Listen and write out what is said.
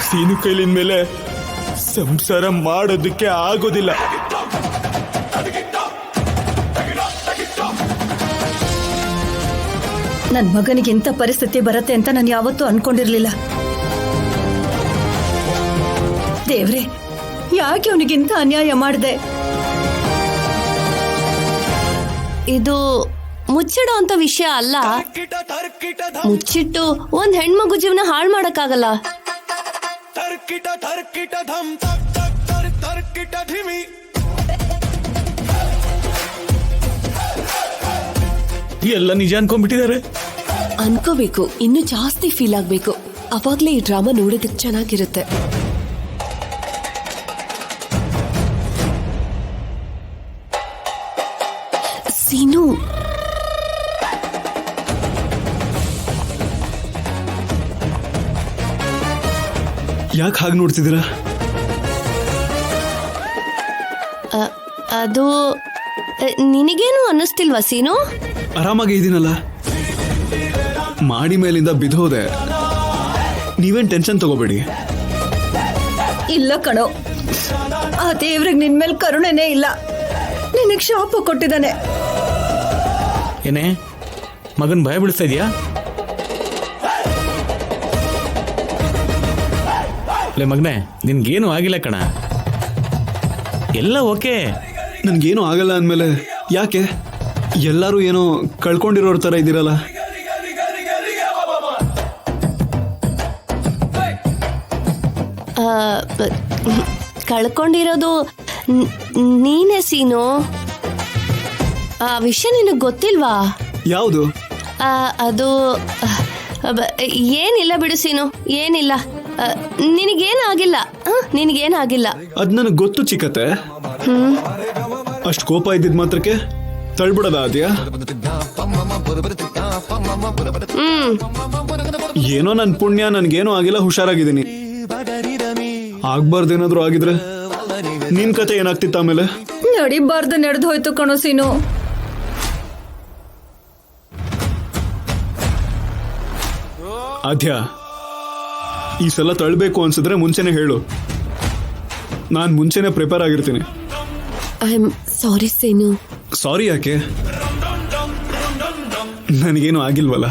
ಸೀನು ಕೈಲಿನ ಮೇಲೆ ಸಂಸಾರ ಮಾಡೋದಕ್ಕೆ ಆಗೋದಿಲ್ಲ. ನನ್ ಮಗನಿಗೆ ಇಂಥ ಪರಿಸ್ಥಿತಿ ಬರುತ್ತೆ ಅಂತ ನಾನು ಯಾವತ್ತೂ ಅನ್ಕೊಂಡಿರ್ಲಿಲ್ಲ. ದೇವ್ರೆ, ಯಾಕೆ ಅವನಿಗಿಂತ ಅನ್ಯಾಯ ಮಾಡಿದೆ? ಇದು ಮುಚ್ಚಿಡೋ ಅಂತ ವಿಷಯ ಅಲ್ಲ. ಮುಚ್ಚಿಟ್ಟು ಒಂದ್ ಹೆಣ್ಮಗು ಜೀವನ ಹಾಳು ಮಾಡಕ್ಕಾಗಲ್ಲ. ಎಲ್ಲ ನಿಜ ಅನ್ಕೊಂಡ್ಬಿಟ್ಟಿದ್ದಾರೆ. ಅನ್ಕೋಬೇಕು, ಇನ್ನು ಜಾಸ್ತಿ ಫೀಲ್ ಆಗ್ಬೇಕು, ಅವಾಗ್ಲೇ ಈ ಡ್ರಾಮಾ ನೋಡೋದಕ್ಕೆ ಚೆನ್ನಾಗಿರುತ್ತೆ. ಸೀನು, ಯಾಕೆ ಹಾಗೆ ನೋಡ್ತಿದ್ದೀರಾ? ಅದು ನಿನಗೇನು ಅನ್ನಿಸ್ತಿಲ್ವಾ ಸೀನು? ಆರಾಮಾಗಿ ಇದೀನಲ್ಲ, ಮಾಡಿ ಮೇಲಿಂದ ಬಿದ್ದೋದೆ. ನೀವೇನ್ ಟೆನ್ಷನ್ ತಗೋಬೇಡಿ. ಇಲ್ಲ ಕಣೋ, ಆ ದೇವ್ರಿಗೆ ನಿನ್ ಮೇಲೆ ಕರುಣೆನೇ ಇಲ್ಲ. ನಿನಗ್ ಶಾಪ ಕೊಟ್ಟಿದ್ದಾನೆ. ಏನೇ ಮಗನ್ ಭಯ ಬೀಳಿಸ್ತಾ ಇದೀಯಾ? ಮಗನೇ, ನಿನ್ಗೇನು ಆಗಿಲ್ಲ ಕಣ, ಎಲ್ಲ ಓಕೆ. ನನ್ಗೇನು ಆಗಲ್ಲ ಅಂದಮೇಲೆ ಯಾಕೆ ಎಲ್ಲರೂ ಏನೋ ಕಳ್ಕೊಂಡಿರೋರ ತರ ಇದ್ದೀರಲ್ಲ? ಕಳ್ಕೊಂಡಿರೋದು ನೀನೇ ಸೀನು. ಆ ವಿಷಯ ನಿನಗೆ ಗೊತ್ತಿಲ್ವಾ? ಯಾವುದು? ಅದು ಏನಿಲ್ಲ ಬಿಡು ಸೀನು, ಏನಿಲ್ಲ. ನಿನಗೇನಾಗಿಲ್ಲ, ನಿನಗೇನಾಗಿಲ್ಲ. ಅದ್ ನನಗೆ ಗೊತ್ತು ಚಿಕ್ಕತ್ತೆ. ಅಷ್ಟು ಕೋಪ ಇದ್ದಿದ್ ಮಾತ್ರಕ್ಕೆ ತಳ್ಬಿಡದ ಅದ್ಯಾ? ಏನೋ ನನ್ ಪುಣ್ಯ, ನನ್ಗೇನೋ ಆಗಿಲ್ಲ, ಹುಷಾರಾಗಿದ್ದೀನಿ. ಆಗ್ಬಾರ್ದೇನಾದ್ರು ಆಗಿದ್ರೆ ನಿನ್ ಕತೆ ಏನಾಗ್ತಿತ್ತ ಆಮೇಲೆ? ನಡಿಬಾರ್ದು ನಡೆದು ಹೋಯ್ತು ಕಣೋ ಸೀನು. ಆದ್ಯ, ಈ ಸಲ ತಳ್ಬೇಕು ಅನ್ಸಿದ್ರೆ ಮುಂಚೆನೆ ಹೇಳು, ನಾನ್ ಮುಂಚೆನೆ ಪ್ರಿಪೇರ್ ಆಗಿರ್ತೀನಿ. ಐ ಆಮ್ ಸಾರಿ ಸೀನು. ಸಾರಿ ಯಾಕೆ? ನನಗೇನು ಆಗಿಲ್ವಲ್ಲ.